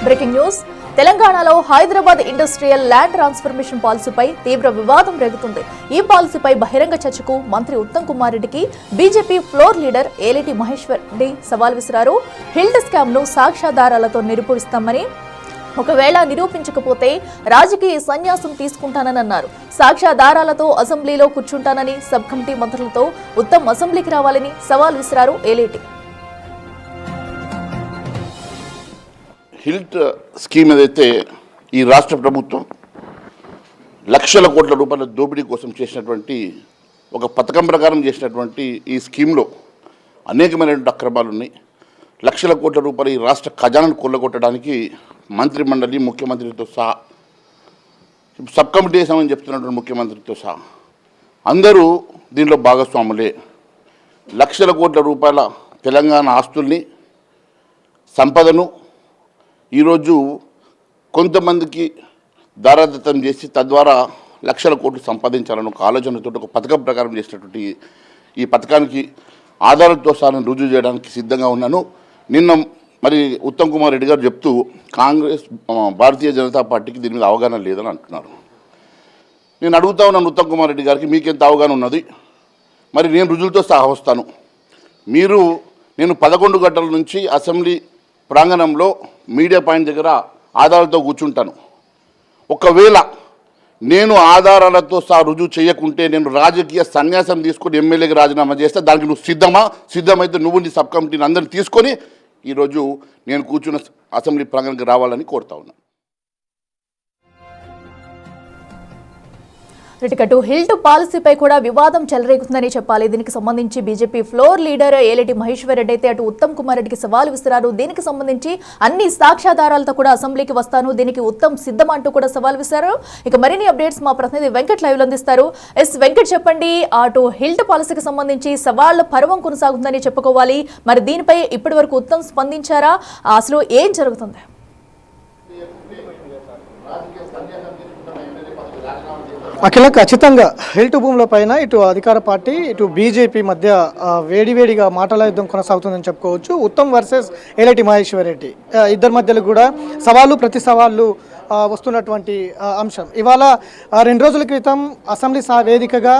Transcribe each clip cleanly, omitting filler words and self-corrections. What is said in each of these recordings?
Breaking news తెలంగాణలో Hyderabad industrial land transformation పాలసీపై తీవ్ర వివాదం రేగుతుంది. ఈ పాలసీపై బహిరంగ చర్చకు మంత్రి ఉత్తమ్ కుమార్ రెడ్డికి BJP floor leader Aleti Maheshwar Reddy సవాల్ విసిరారు. హిల్డ్ స్కామ్ ను సాక్ష్యాధారాలతో నిరూపిస్తామని, ఒకవేళ నిరూపించకపోతే రాజకీయ సన్యాసం తీసుకుంటానని అన్నారు. సాక్ష్యాధారాలతో అసెంబ్లీలో కూర్చుంటానని సబ్ కమిటీ మంత్రులతో ఉత్తమ్ అసెంబ్లీకి రావాలని సవాల్ విసిరారు ఏలేటి. హిల్ట్ స్కీమ్ ఏదైతే ఈ రాష్ట్ర ప్రభుత్వం లక్షల కోట్ల రూపాయల దోపిడీ కోసం చేసినటువంటి ఒక పథకం ప్రకారం చేసినటువంటి ఈ స్కీమ్లో అనేకమైనటువంటి అక్రమాలు ఉన్నాయి. లక్షల కోట్ల రూపాయలు ఈ రాష్ట్ర ఖజానాను కొల్లగొట్టడానికి మంత్రి మండలి ముఖ్యమంత్రితో సహా సబ్ కమిటీ వేసామని చెప్తున్నటువంటి ముఖ్యమంత్రితో సహా అందరూ దీనిలో భాగస్వాములే. లక్షల కోట్ల రూపాయల తెలంగాణ ఆస్తుల్ని, సంపదను ఈరోజు కొంతమందికి దారాదత్తం చేసి తద్వారా లక్షల కోట్లు సంపాదించాలని ఒక ఆలోచనతో ఒక పథకం ప్రకారం చేసినటువంటి ఈ పథకానికి ఆధారాలతో సహా రుజువు చేయడానికి సిద్ధంగా ఉన్నాను. నిన్న మరి ఉత్తమ్ కుమార్ రెడ్డి గారు చెప్తూ కాంగ్రెస్ భారతీయ జనతా పార్టీకి దీని మీద అవగాహన లేదని అంటున్నారు. నేను అడుగుతా ఉన్నాను ఉత్తమ్ కుమార్ రెడ్డి గారికి, మీకెంత అవగాహన ఉన్నది? మరి నేను రుజువులతో సహా వస్తాను. నేను 11 గంటల నుంచి అసెంబ్లీ ప్రాంగణంలో మీడియా పాయింట్ దగ్గర ఆధారాలతో కూర్చుంటాను. ఒకవేళ నేను ఆధారాలతో సహా రుజువు చేయకుంటే నేను రాజకీయ సన్యాసం తీసుకొని ఎమ్మెల్యేకి రాజీనామా చేస్తే దానికి నువ్వు సిద్ధమైతే నువ్వు నీ సబ్ కమిటీని అందరినీ తీసుకొని ఈరోజు నేను కూర్చున్న అసెంబ్లీ ప్రాంగణానికి రావాలని కోరుతా ఉన్నాను. ఇటు హిల్ట్ పాలసీపై కూడా వివాదం చెలరేగుతుందని చెప్పాలి. దీనికి సంబంధించి BJP floor leader Aleti Maheshwar Reddy అయితే అటు ఉత్తమ్ కుమార్ రెడ్డికి సవాల్ విసిరారు. దీనికి సంబంధించి అన్ని సాక్ష్యాధారాలతో కూడా అసెంబ్లీకి వస్తాను, దీనికి ఉత్తమ్ సిద్ధం అంటూ కూడా సవాల్ విసిరారు. ఇక మరిన్ని అప్డేట్స్ మా ప్రతినిధి వెంకట్ లైవ్ లో అందిస్తారు. వెంకట్, చెప్పండి, అటు హిల్ట్ పాలసీకి సంబంధించి సవాళ్ల పర్వం కొనసాగుతుందని చెప్పుకోవాలి. మరి దీనిపై ఇప్పటి వరకు ఉత్తమ్ స్పందించారా? అసలు ఏం జరుగుతుంది? అఖిల, ఖచ్చితంగా హిల్ట్ భూముల పైన ఇటు అధికార పార్టీ ఇటు బీజేపీ మధ్య వేడివేడిగా మాటల యుద్ధం కొనసాగుతుందని చెప్పుకోవచ్చు. ఉత్తమ్ వర్సెస్ ఏలేటి మహేశ్వర్ రెడ్డి ఇద్దరి మధ్యలో కూడా సవాళ్ళు ప్రతి సవాళ్ళు వస్తున్నటువంటి అంశం. ఇవాళ 2 రోజుల క్రితం అసెంబ్లీ వేదికగా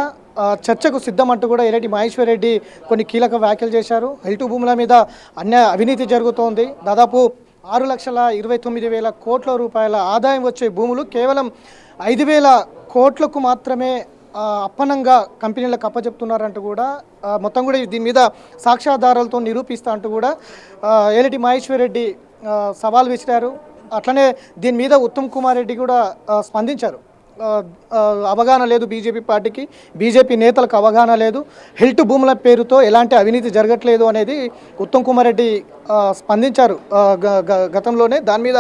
చర్చకు సిద్ధమంటూ కూడా ఏలేటి మహేశ్వర్ రెడ్డి కొన్ని కీలక వ్యాఖ్యలు చేశారు. హిల్ట్ భూముల మీద అవినీతి జరుగుతోంది. దాదాపు 6,29,000 కోట్ల రూపాయల ఆదాయం వచ్చే భూములు కేవలం 5,000 కోట్లకు మాత్రమే అప్పనంగా కంపెనీలకు అప్పచెప్తున్నారంటూ కూడా మొత్తం కూడా దీని మీద సాక్ష్యాధారాలతో నిరూపిస్తా అంటూ కూడా ఏలేటి మహేశ్వర్ రెడ్డి సవాల్ విసిరారు. అట్లనే దీని మీద ఉత్తమ్ కుమార్ రెడ్డి కూడా స్పందించారు. అవగాహన లేదు బీజేపీ పార్టీకి, బీజేపీ నేతలకు అవగాహన లేదు, హిల్ట్ భూముల పేరుతో ఎలాంటి అవినీతి జరగట్లేదు అనేది ఉత్తమ్ కుమార్ రెడ్డి స్పందించారు గతంలోనే. దాని మీద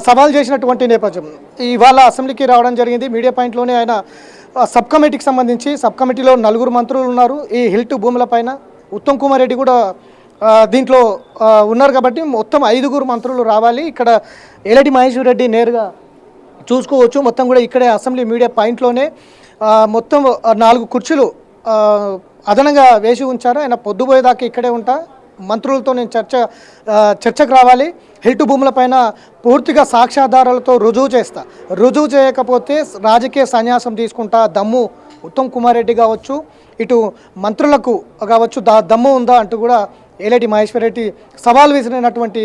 సవాల్ చేసినటువంటి నేపథ్యం ఇవాళ అసెంబ్లీకి రావడం జరిగింది. మీడియా పాయింట్లోనే ఆయన సబ్ కమిటీకి సంబంధించి సబ్ కమిటీలో 4 మంత్రులు ఉన్నారు. ఈ హిల్ట్ భూముల పైన ఉత్తమ్ కుమార్ రెడ్డి కూడా దీంట్లో ఉన్నారు కాబట్టి మొత్తం 5 మంత్రులు రావాలి. ఇక్కడ ఏలేటి మహేశ్వర్ రెడ్డి నేరుగా చూసుకోవచ్చు. మొత్తం కూడా ఇక్కడే అసెంబ్లీ మీడియా పాయింట్లోనే మొత్తం 4 కుర్చీలు అదనంగా వేసి ఉంచారు. ఆయన పొద్దుపోయేదాకా ఇక్కడే ఉంటా, మంత్రులతో నేను చర్చకు రావాలి, హిల్ట్ భూములపైన పూర్తిగా సాక్ష్యాధారాలతో రుజువు చేయకపోతే రాజకీయ సన్యాసం తీసుకుంటా దమ్ము ఉత్తమ్ కుమార్ రెడ్డి కావచ్చు, ఇటు మంత్రులకు కావచ్చు దమ్ము ఉందా అంటూ కూడా ఏలేటి మహేశ్వర్ రెడ్డి సవాల్ విసిరినటువంటి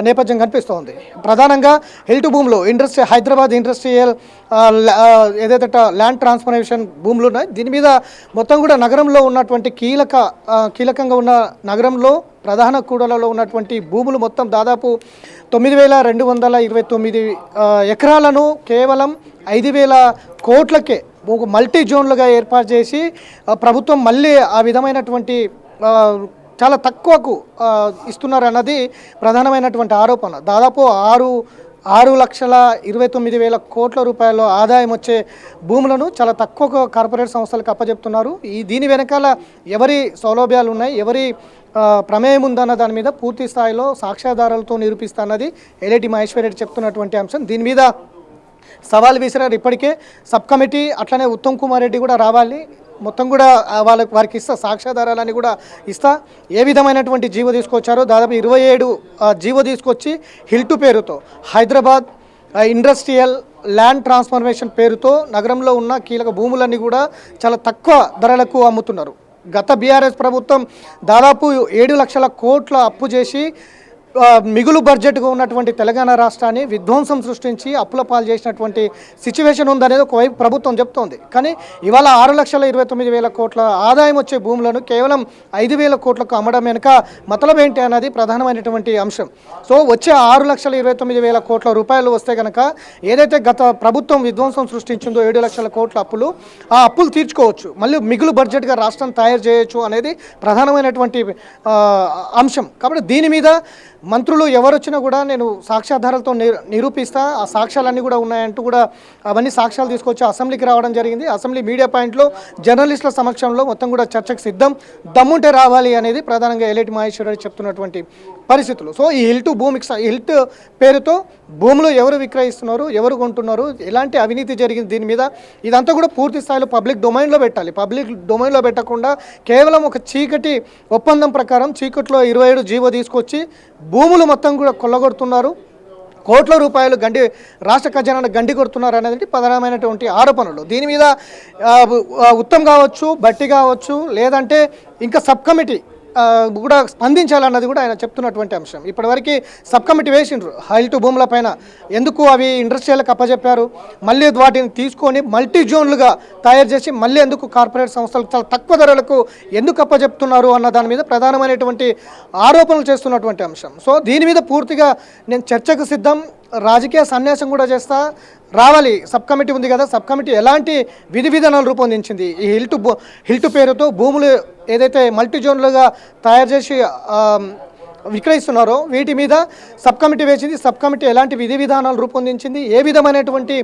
నేపథ్యం కనిపిస్తోంది. ప్రధానంగా హిల్ట్ భూములు హైదరాబాద్ ఇండస్ట్రియల్ ఏదైతే ల్యాండ్ ట్రాన్స్ఫర్మేషన్ భూములు ఉన్నాయి, దీని మీద మొత్తం కూడా నగరంలో ఉన్నటువంటి కీలకంగా ఉన్న నగరంలో ప్రధాన కూడలలో ఉన్నటువంటి భూములు మొత్తం దాదాపు 9,229 ఎకరాలను కేవలం 5,000 కోట్లకే మల్టీ జోన్లుగా ఏర్పాటు చేసి ప్రభుత్వం మళ్ళీ ఆ విధమైనటువంటి చాలా తక్కువకు ఇస్తున్నారు అన్నది ప్రధానమైనటువంటి ఆరోపణ. దాదాపు 6,29,000 కోట్ల రూపాయల ఆదాయం వచ్చే భూములను చాలా తక్కువ కార్పొరేట్ సంస్థలకు అప్పచెప్తున్నారు. దీని వెనకాల ఎవరి సౌలభ్యాలు ఉన్నాయి, ఎవరి ప్రమేయం ఉందన్న దాని మీద పూర్తి స్థాయిలో సాక్ష్యాధారాలతో నిరూపిస్తాన్నది ఏలేటి మహేశ్వర్ రెడ్డి చెప్తున్నటువంటి అంశం. దీని మీద సవాల్ విసిరారు. ఇప్పటికే సబ్ కమిటీ అట్లనే ఉత్తమ్ కుమార్ రెడ్డి కూడా రావాలి, మొత్తం కూడా వారికి ఇస్తా, సాక్ష్యాధారాలని కూడా ఇస్తా, ఏ విధమైనటువంటి జీవో తీసుకొచ్చారో దాదాపు 27 జీవో తీసుకొచ్చి హిల్టు పేరుతో హైదరాబాద్ ఇండస్ట్రియల్ ల్యాండ్ ట్రాన్స్ఫర్మేషన్ పేరుతో నగరంలో ఉన్న కీలక భూములన్నీ కూడా చాలా తక్కువ ధరలకు అమ్ముతున్నారు. గత బీఆర్ఎస్ ప్రభుత్వం దాదాపు 7 లక్షల కోట్ల అప్పు చేసి మిగులు బడ్జెట్గా ఉన్నటువంటి తెలంగాణ రాష్ట్రాన్ని విధ్వంసం సృష్టించి అప్పుల పాలు చేసినటువంటి సిచ్యువేషన్ ఉందనేది ఒకవైపు ప్రభుత్వం చెప్తోంది. కానీ ఇవాళ 6,29,000 కోట్ల ఆదాయం వచ్చే భూములను కేవలం 5,000 కోట్లకు అమ్మడం వెనుక మతలబ్ ఏంటి అన్నది ప్రధానమైనటువంటి అంశం. సో వచ్చే 6,29,000 కోట్ల రూపాయలు వస్తే కనుక ఏదైతే గత ప్రభుత్వం విధ్వంసం సృష్టించిందో 7 లక్షల కోట్ల అప్పులు, ఆ అప్పులు తీర్చుకోవచ్చు, మళ్ళీ మిగులు బడ్జెట్గా రాష్ట్రం తయారు చేయొచ్చు అనేది ప్రధానమైనటువంటి అంశం. కాబట్టి దీని మీద మంత్రులు ఎవరు వచ్చినా కూడా నేను సాక్ష్యాధారాలతో నిరూపిస్తా, ఆ సాక్ష్యాలన్నీ కూడా ఉన్నాయంటూ కూడా అవన్నీ సాక్ష్యాలు తీసుకొచ్చి అసెంబ్లీకి రావడం జరిగింది. అసెంబ్లీ మీడియా పాయింట్లో జర్నలిస్టుల సమక్షంలో మొత్తం కూడా చర్చకు సిద్ధం, దమ్ముంటే రావాలి అనేది ప్రధానంగా ఎలేటి మహేశ్వర్ రెడ్డి చెప్తున్నటువంటి పరిస్థితులు. సో ఈ హిల్ట్ పేరుతో భూములు ఎవరు విక్రయిస్తున్నారు, ఎవరు కొంటున్నారు, ఎలాంటి అవినీతి జరిగింది దీని మీద ఇదంతా కూడా పూర్తి స్థాయిలో పబ్లిక్ డొమైన్లో పెట్టాలి. పబ్లిక్ డొమైన్లో పెట్టకుండా కేవలం ఒక చీకటి ఒప్పందం ప్రకారం చీకట్లో 27 జీవో తీసుకొచ్చి భూములు మొత్తం కూడా కొల్లగొడుతున్నారు, కోట్ల రూపాయలు రాష్ట్ర ఖజానాను గండి కొడుతున్నారు అనేది ప్రధానమైనటువంటి ఆరోపణలు. దీని మీద ఉత్తమ్ కావచ్చు, బట్టి కావచ్చు, లేదంటే ఇంకా సబ్ కమిటీ కూడా స్పందించాలన్నది కూడా ఆయన చెప్తున్నటువంటి అంశం. ఇప్పటివరకు సబ్ కమిటీ వేసిండ్రు హిల్టు భూముల పైన, ఎందుకు అవి ఇండస్ట్రియల్కి అప్పచెప్పారు, మళ్ళీ వాటిని తీసుకొని మల్టీ జోన్లుగా తయారు చేసి మళ్ళీ ఎందుకు కార్పొరేట్ సంస్థలకు చాలా తక్కువ ధరలకు ఎందుకు అప్పచెప్తున్నారు అన్న దాని మీద ప్రధానమైనటువంటి ఆరోపణలు చేస్తున్నటువంటి అంశం. సో దీని మీద పూర్తిగా నేను చర్చకు సిద్ధం, రాజకీయ సన్యాసం కూడా చేస్తా, రావాలి. సబ్ కమిటీ ఉంది కదా, సబ్ కమిటీ ఎలాంటి విధి విధానాలు రూపొందించింది, ఈ హిల్టు పేరుతో భూములు ఏదైతే మల్టీ జోన్లుగా తయారు చేసి విక్రయిస్తున్నారో వీటి మీద సబ్ కమిటీ వేసింది, సబ్ కమిటీ ఎలాంటి విధి విధానాలు రూపొందించింది, ఏ విధమైనటువంటి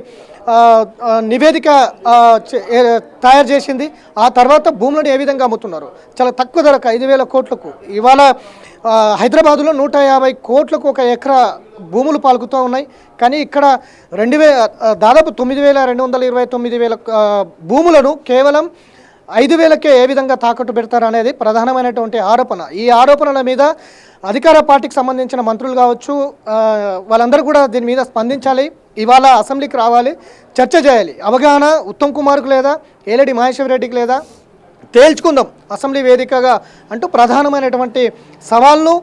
నివేదిక తయారు చేసింది, ఆ తర్వాత భూములను ఏ విధంగా అమ్ముతున్నారు చాలా తక్కువ ధరకు 5,000 కోట్లకు. ఇవాళ హైదరాబాదులో 150 కోట్లకు ఒక ఎకరా భూములు పాల్గొతూ ఉన్నాయి. కానీ ఇక్కడ దాదాపు 9,229,000 భూములను కేవలం 5,000కే ఏ విధంగా తాకట్టు పెడతారు అనేది ప్రధానమైనటువంటి ఆరోపణ. ఈ ఆరోపణల మీద అధికార పార్టీకి సంబంధించిన మంత్రులు కావచ్చు, వాళ్ళందరూ కూడా దీని మీద స్పందించాలి, ఇవాళ అసెంబ్లీకి రావాలి, చర్చ చేయాలి. అవగాహన ఉత్తమ్ కుమార్కు లేదా ఏలేటి మహేశ్వర్ రెడ్డికి లేదా తేల్చుకుందాం అసెంబ్లీ వేదికగా అంటూ ప్రధానమైనటువంటి సవాల్ను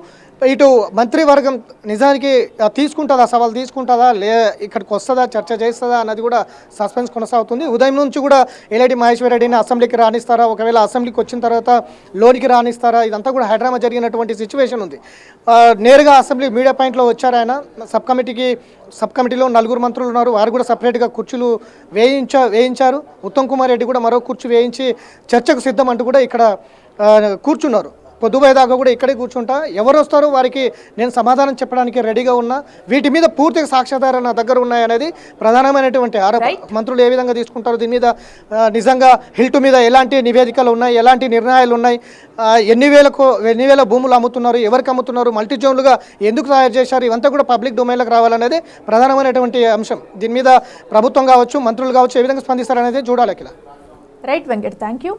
ఇటు మంత్రివర్గం నిజానికి తీసుకుంటుందా, సవాల్ తీసుకుంటుందా, ఇక్కడికి వస్తుందా, చర్చ చేస్తుందా అన్నది కూడా సస్పెన్స్ కొనసాగుతుంది. ఉదయం నుంచి కూడా ఏలేటి మహేశ్వర్ రెడ్డిని అసెంబ్లీకి రానిస్తారా, ఒకవేళ అసెంబ్లీకి వచ్చిన తర్వాత లోనికి రానిస్తారా, ఇదంతా కూడా హైడ్రామా జరిగినటువంటి సిచ్యువేషన్ ఉంది. నేరుగా అసెంబ్లీ మీడియా పాయింట్లో వచ్చారు ఆయన. సబ్ కమిటీలో 4 మంత్రులు ఉన్నారు, వారు కూడా సపరేట్గా కుర్చీలు వేయించారు. ఉత్తమ్ కుమార్ రెడ్డి కూడా మరో కుర్చీ వేయించి చర్చకు సిద్ధం అంటూ కూడా ఇక్కడ కూర్చున్నారు. పొద్దుపోయేదాకా కూడా ఇక్కడే కూర్చుంటా, ఎవరు వస్తారో వారికి నేను సమాధానం చెప్పడానికి రెడీగా ఉన్నా, వీటి మీద పూర్తిగా సాక్ష్యాధారాలు నా దగ్గర ఉన్నాయనేది ప్రధానమైనటువంటి ఆరోపణ. మంత్రులు ఏ విధంగా తీసుకుంటారు, దీని మీద నిజంగా హిల్టు మీద ఎలాంటి నివేదికలు ఉన్నాయి, ఎలాంటి నిర్ణయాలు ఉన్నాయి, ఎన్ని వేల భూములు అమ్ముతున్నారు, ఎవరికి అమ్ముతున్నారు, మల్టీ జోన్లుగా ఎందుకు తయారు చేశారు, ఇవంతా కూడా పబ్లిక్ డొమైన్లోకి రావాలనేది ప్రధానమైనటువంటి అంశం. దీని మీద ప్రభుత్వం కావచ్చు, మంత్రులు కావచ్చు ఏ విధంగా స్పందిస్తారనేది చూడాలి. Right Venkat, thank you.